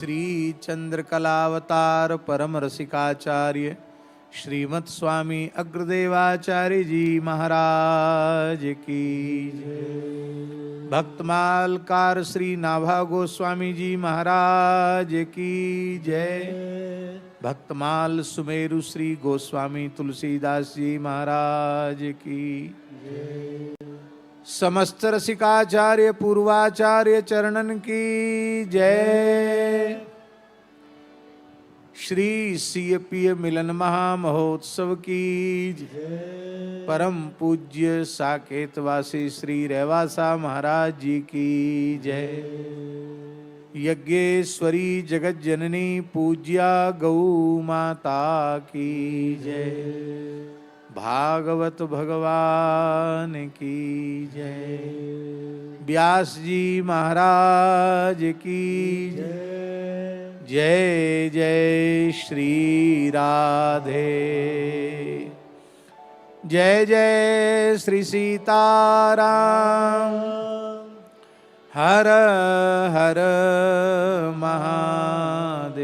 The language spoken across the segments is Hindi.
श्री चंद्रकलावतार परम रसिकाचार्य श्रीमत् स्वामी अग्रदेवाचार्य जी महाराज की जय। भक्तमालकार श्री नाभा गोस्वामी जी महाराज की जय। भक्तमाल सुमेरु श्री गोस्वामी तुलसीदास जी महाराज की जय। समस्त रसिकाचार्य पूर्वाचार्य चरणन की जय। श्री सीयपीय मिलन महामहोत्सव की जय। परम पूज्य साकेतवासी श्री रेवासा महाराज जी की जय। यज्ञेश्वरी जगत जननी पूज्या गौ माता की जय। भागवत भगवान की जय। व्यास जी महाराज की जय। जय जय श्री राधे। जय जय श्री सीताराम। हर हर महादेव।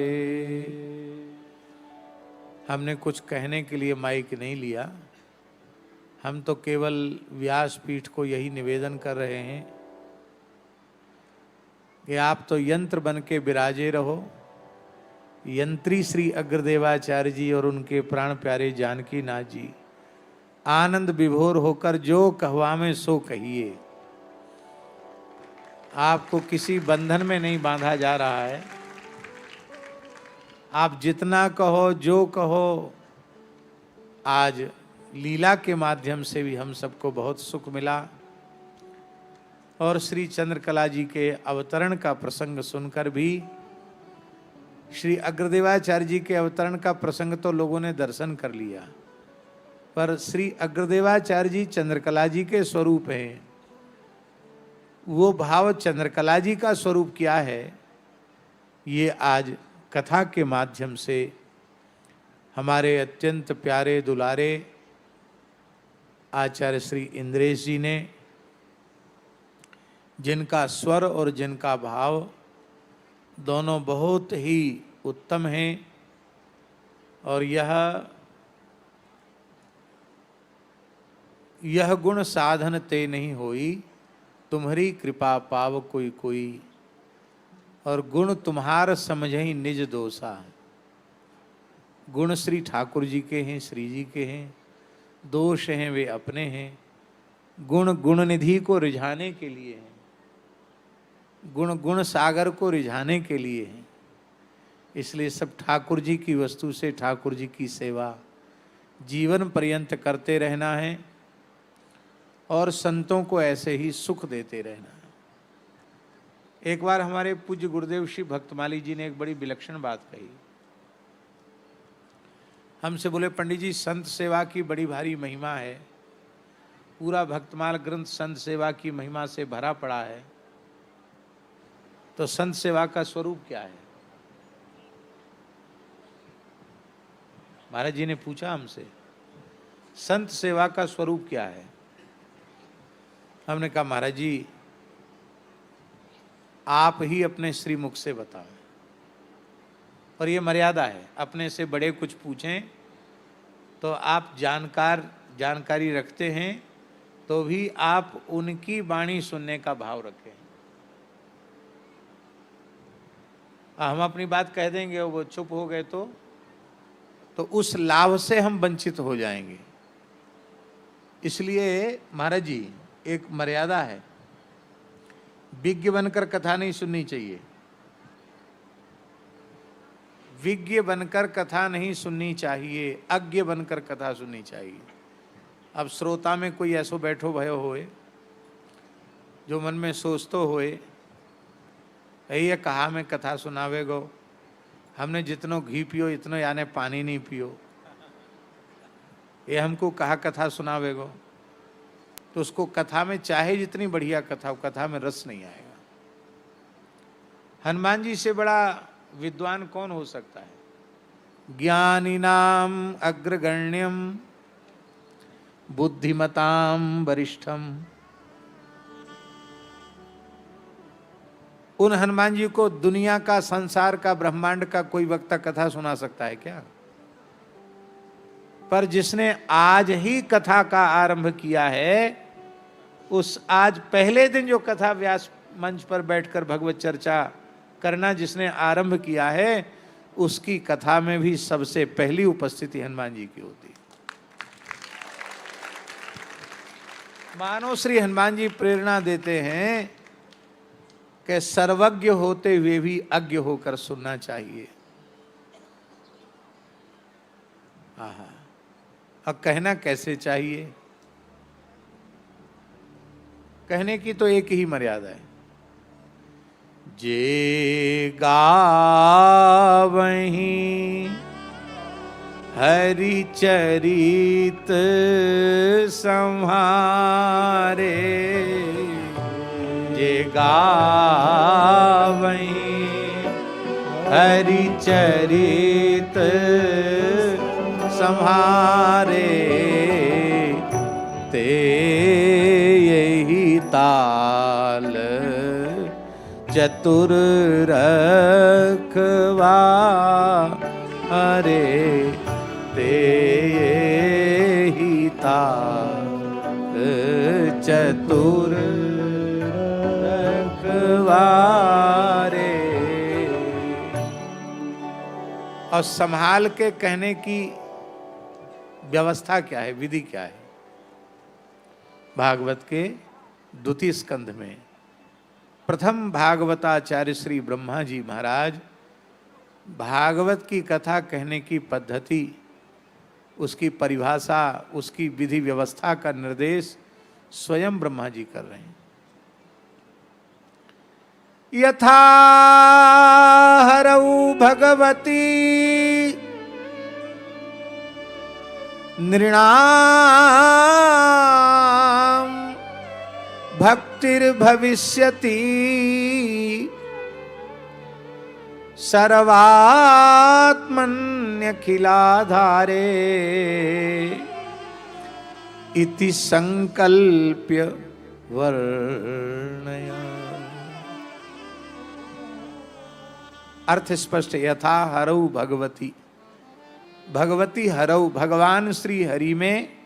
हमने कुछ कहने के लिए माइक नहीं लिया, हम तो केवल व्यासपीठ को यही निवेदन कर रहे हैं कि आप तो यंत्र बन के विराजे रहो। यंत्री श्री अग्रदेवाचार्य जी और उनके प्राण प्यारे जानकी नाथ जी आनंद विभोर होकर जो कहवामें सो कहिए। आपको किसी बंधन में नहीं बांधा जा रहा है। आप जितना कहो जो कहो। आज लीला के माध्यम से भी हम सबको बहुत सुख मिला और श्री चंद्रकला जी के अवतरण का प्रसंग सुनकर भी, श्री अग्रदेवाचार्य जी के अवतरण का प्रसंग तो लोगों ने दर्शन कर लिया, पर श्री अग्रदेवाचार्य जी चंद्रकला जी के स्वरूप हैं। वो भाव चंद्रकला जी का स्वरूप क्या है, ये आज कथा के माध्यम से हमारे अत्यंत प्यारे दुलारे आचार्य श्री इंद्रेश जी ने, जिनका स्वर और जिनका भाव दोनों बहुत ही उत्तम हैं, और यह गुण साधन ते नहीं होई, तुम्हारी कृपा पाव कोई कोई, और गुण तुम्हार समझहि निज दोषा। गुण श्री ठाकुर जी के हैं, श्री जी के हैं, दोष हैं वे अपने हैं। गुण गुण निधि को रिझाने के लिए हैं, गुण गुण सागर को रिझाने के लिए हैं। इसलिए सब ठाकुर जी की वस्तु से ठाकुर जी की सेवा जीवन पर्यंत करते रहना है और संतों को ऐसे ही सुख देते रहना है। एक बार हमारे पूज्य गुरुदेव श्री भक्तमाली जी ने एक बड़ी विलक्षण बात कही। हमसे बोले, पंडित जी संत सेवा की बड़ी भारी महिमा है, पूरा भक्तमाल ग्रंथ संत सेवा की महिमा से भरा पड़ा है, तो संत सेवा का स्वरूप क्या है? महाराज जी ने पूछा हमसे, संत सेवा का स्वरूप क्या है? हमने कहा, महाराज जी आप ही अपने श्रीमुख से बताएं। और ये मर्यादा है, अपने से बड़े कुछ पूछें तो आप जानकारी रखते हैं तो भी आप उनकी वाणी सुनने का भाव रखें। हम अपनी बात कह देंगे और वो चुप हो गए तो उस लाभ से हम वंचित हो जाएंगे। इसलिए महाराज जी एक मर्यादा है, विज्ञ बनकर कथा नहीं सुननी चाहिए। विज्ञ बनकर कथा नहीं सुननी चाहिए, अज्ञ बनकर कथा सुननी चाहिए। अब श्रोता में कोई ऐसो बैठो भयो होए जो मन में सोचतो होए, ये कहा मैं कथा सुनावे गो, हमने जितनो घी पियो इतनो याने पानी नहीं पियो, ये हमको कहा कथा सुनावे गो, तो उसको कथा में चाहे जितनी बढ़िया कथा हो, कथा में रस नहीं आएगा। हनुमान जी से बड़ा विद्वान कौन हो सकता है? ज्ञानिनाम अग्रगण्यम बुद्धिमताम वरिष्ठम उन हनुमान जी को दुनिया का, संसार का, ब्रह्मांड का कोई वक्ता कथा सुना सकता है क्या? पर जिसने आज ही कथा का आरंभ किया है, उस आज पहले दिन जो कथा व्यास मंच पर बैठकर भगवत चर्चा करना जिसने आरंभ किया है, उसकी कथा में भी सबसे पहली उपस्थिति हनुमान जी की होती है। मानो श्री हनुमान जी प्रेरणा देते हैं कि सर्वज्ञ होते हुए भी अज्ञ होकर सुनना चाहिए। आहा, अब कहना कैसे चाहिए? कहने की तो एक ही मर्यादा है, जे गावहीं हरि चरित संहारे, जे गावहीं हरि चरित संहारे, ते यही ताल चतुर रखवा हरे, ते यही ताल चतुर रखवारे। और संभाल के कहने की व्यवस्था क्या है, विधि क्या है? भागवत के द्वितीय स्कंध में प्रथम भागवताचार्य श्री ब्रह्मा जी महाराज भागवत की कथा कहने की पद्धति, उसकी परिभाषा, उसकी विधि व्यवस्था का निर्देश स्वयं ब्रह्मा जी कर रहे हैं। यथा हरऊ भगवती नृणाम भक्तिर्भविष्यति सर्वात्मन्यखिलाधारे इति संकल्प्य वर्णया। अर्थ स्पष्ट। यथा हरऊ भगवती, भगवती हरऊ, भगवान श्री हरि में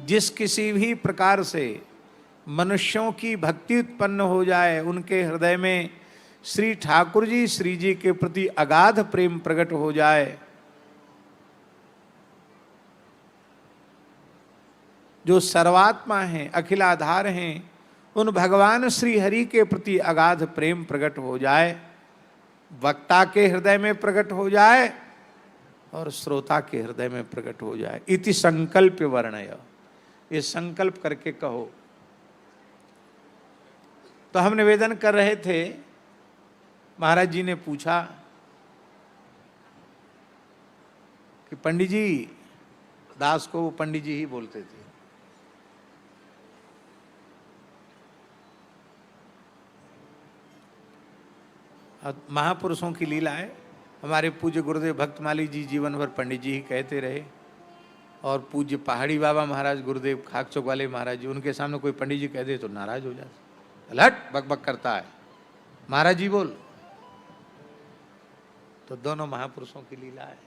जिस किसी भी प्रकार से मनुष्यों की भक्ति उत्पन्न हो जाए, उनके हृदय में श्री ठाकुर जी, श्री जी के प्रति अगाध प्रेम प्रकट हो जाए, जो सर्वात्मा हैं, अखिलाधार हैं, उन भगवान श्री हरि के प्रति अगाध प्रेम प्रकट हो जाए, वक्ता के हृदय में प्रकट हो जाए और श्रोता के हृदय में प्रकट हो जाए। इति संकल्प वर्णय, ये संकल्प करके कहो। तो हम निवेदन कर रहे थे, महाराज जी ने पूछा कि पंडित जी, दास को वो पंडित जी ही बोलते थे, महापुरुषों की लीला है। हमारे पूज्य गुरुदेव भक्तमाली जी जीवन भर पंडित जी ही कहते रहे, और पूज्य पहाड़ी बाबा महाराज गुरुदेव खाक चौक वाले महाराज जी, उनके सामने कोई पंडित जी कह दे तो नाराज हो जाते, लट बक बक करता है, महाराज जी बोल। तो दोनों महापुरुषों की लीला है।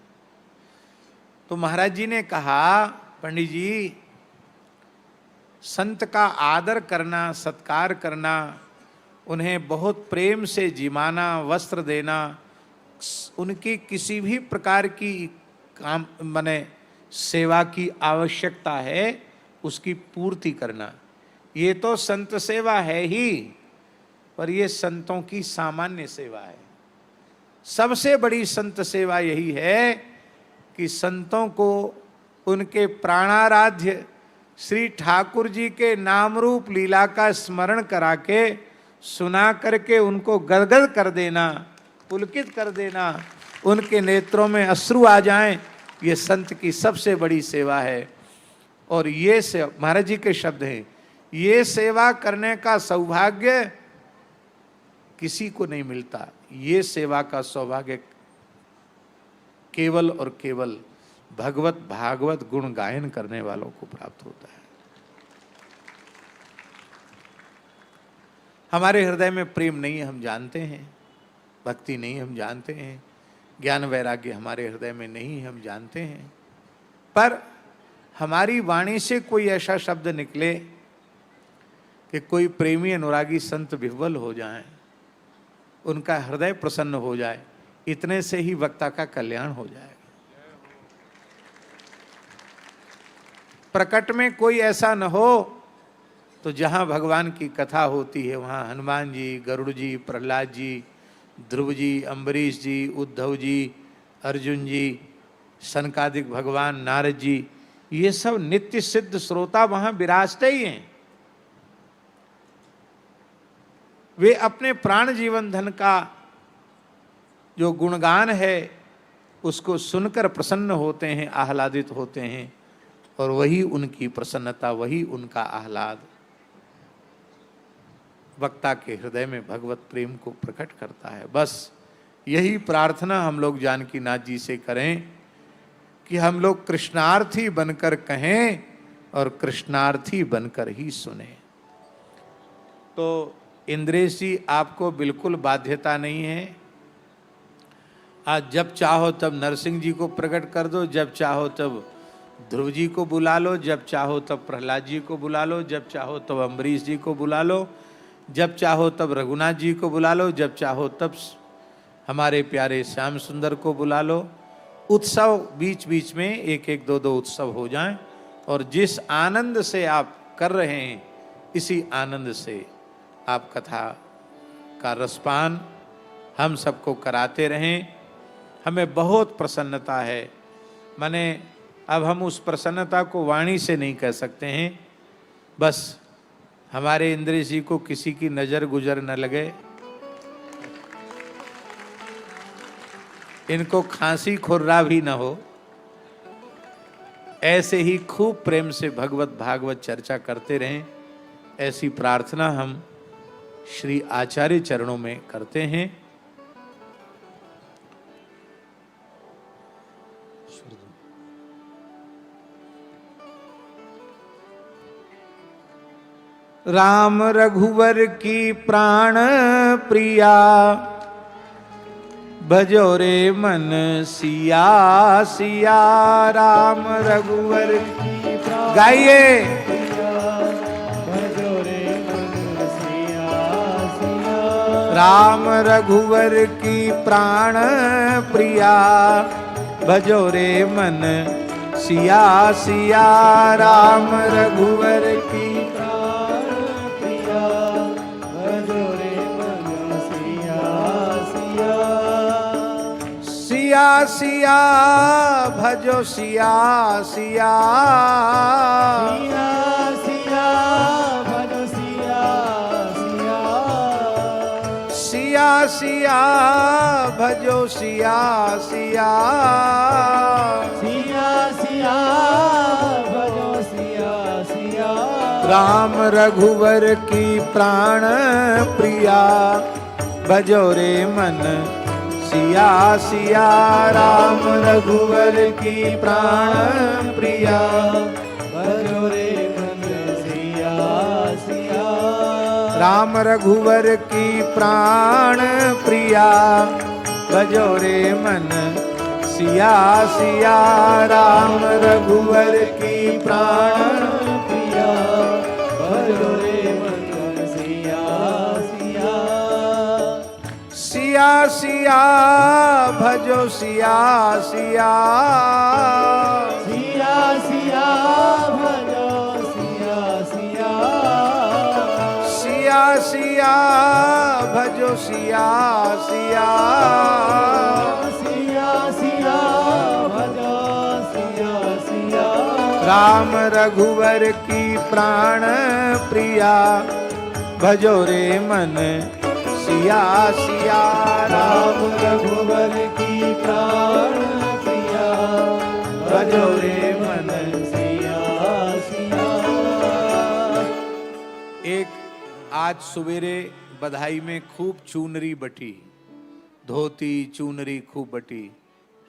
तो महाराज जी ने कहा, पंडित जी, संत का आदर करना, सत्कार करना, उन्हें बहुत प्रेम से जिमाना, वस्त्र देना, उनकी किसी भी प्रकार की काम माने सेवा की आवश्यकता है, उसकी पूर्ति करना, ये तो संत सेवा है ही, पर ये संतों की सामान्य सेवा है। सबसे बड़ी संत सेवा यही है कि संतों को उनके प्राणाराध्य श्री ठाकुर जी के नाम रूप लीला का स्मरण करा के, सुना करके उनको गदगद कर देना, पुलकित कर देना, उनके नेत्रों में अश्रु आ जाएं, ये संत की सबसे बड़ी सेवा है। और ये सेवा, महाराज जी के शब्द हैं, ये सेवा करने का सौभाग्य किसी को नहीं मिलता। ये सेवा का सौभाग्य केवल और केवल भगवत भागवत गुण गायन करने वालों को प्राप्त होता है। हमारे हृदय में प्रेम नहीं हम जानते हैं, भक्ति नहीं हम जानते हैं, ज्ञान वैराग्य हमारे हृदय में नहीं हम जानते हैं, पर हमारी वाणी से कोई ऐसा शब्द निकले कि कोई प्रेमी अनुरागी संत विह्वल हो जाएं, उनका हृदय प्रसन्न हो जाए, इतने से ही वक्ता का कल्याण हो जाएगा। प्रकट में कोई ऐसा न हो तो जहाँ भगवान की कथा होती है वहाँ हनुमान जी, गरुड़ जी, प्रहलाद जी, ध्रुव जी, अम्बरीश जी, उद्धव जी, अर्जुन जी, सनकादिक भगवान, नारद जी, ये सब नित्य सिद्ध श्रोता वहाँ विराजते ही हैं। वे अपने प्राण जीवन धन का जो गुणगान है उसको सुनकर प्रसन्न होते हैं, आह्लादित होते हैं, और वही उनकी प्रसन्नता, वही उनका आह्लाद वक्ता के हृदय में भगवत प्रेम को प्रकट करता है। बस यही प्रार्थना हम लोग जानकी नाथ जी से करें कि हम लोग कृष्णार्थी बनकर कहें और कृष्णार्थी बनकर ही सुने। तो इंद्रेश जी, आपको बिल्कुल बाध्यता नहीं है। आज जब चाहो तब नरसिंह जी को प्रकट कर दो, जब चाहो तब ध्रुव जी को बुला लो, जब चाहो तब प्रहलाद जी को बुला लो, जब चाहो तब अम्बरीश जी को बुला लो, जब चाहो तब रघुनाथ जी को बुला लो, जब चाहो तब हमारे प्यारे श्याम सुंदर को बुला लो। उत्सव बीच बीच में एक एक दो दो उत्सव हो जाएं, और जिस आनंद से आप कर रहे हैं इसी आनंद से आप कथा का रसपान हम सबको कराते रहें। हमें बहुत प्रसन्नता है, माने अब हम उस प्रसन्नता को वाणी से नहीं कह सकते हैं। बस हमारे इंद्रिय जी को किसी की नज़र गुजर न लगे, इनको खांसी खुर्रा भी न हो, ऐसे ही खूब प्रेम से भगवत भागवत चर्चा करते रहें, ऐसी प्रार्थना हम श्री आचार्य चरणों में करते हैं। राम रघुवर की प्राण प्रिया, भजो रे मन सिया सिया। राम रघुवर की गाइए, भजो रे मन सिया सिया। राम रघुवर की प्राण प्रिया, भजो रे मन सिया सिया। राम रघुवर की सिया सिया, भजो सिया सिया। सिया सिया, भजो सिया सिया। सिया सिया, भजो सिया सिया। सिया सिया, भजो सिया सिया। राम रघुवर की प्राण प्रिया, भजो रे मन सिया सिया। राम रघुवर की प्राण प्रिया, भजो रे मन सिया सिया। राम रघुवर की प्राण प्रिया, भजो रे मन सिया सिया। राम रघुवर की प्राण प्रिया, भजो रे मन सिया सिया। सिया सिया, भजो सिया सिया। सिया सिया, भजो सिया सिया। सिया सिया, भजो सिया सिया। सिया सिया, भजो सिया सिया। राम रघुवर की प्राण प्रिया, भजो रे मन सिया सिया। राम रघुवर की प्राण प्रिया, भजो रे मन सिया सिया। एक आज सवेरे बधाई में खूब चूनरी बटी, धोती चूनरी खूब बटी,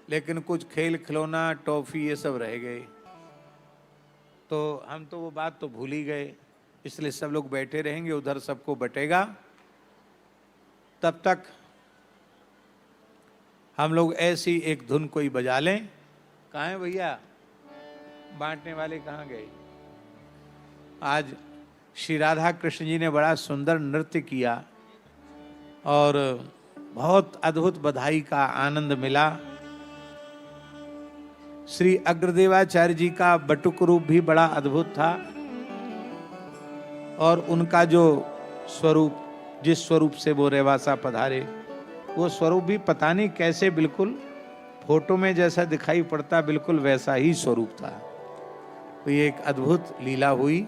लेकिन कुछ खेल खिलौना टॉफी ये सब रह गए। तो हम तो वो बात तो भूल ही गए, इसलिए सब लोग बैठे रहेंगे, उधर सबको बटेगा तब तक हम लोग ऐसी एक धुन कोई बजा लें। कहाँ है भैया, बांटने वाले कहाँ गए? आज श्री राधा कृष्ण जी ने बड़ा सुंदर नृत्य किया और बहुत अद्भुत बधाई का आनंद मिला। श्री अग्रदेवाचार्य जी का बटुक रूप भी बड़ा अद्भुत था और उनका जो स्वरूप, जिस स्वरूप से वो रेवासा पधारे, वो स्वरूप भी पता नहीं कैसे बिल्कुल फोटो में जैसा दिखाई पड़ता बिल्कुल वैसा ही स्वरूप था। तो ये एक अद्भुत लीला हुई।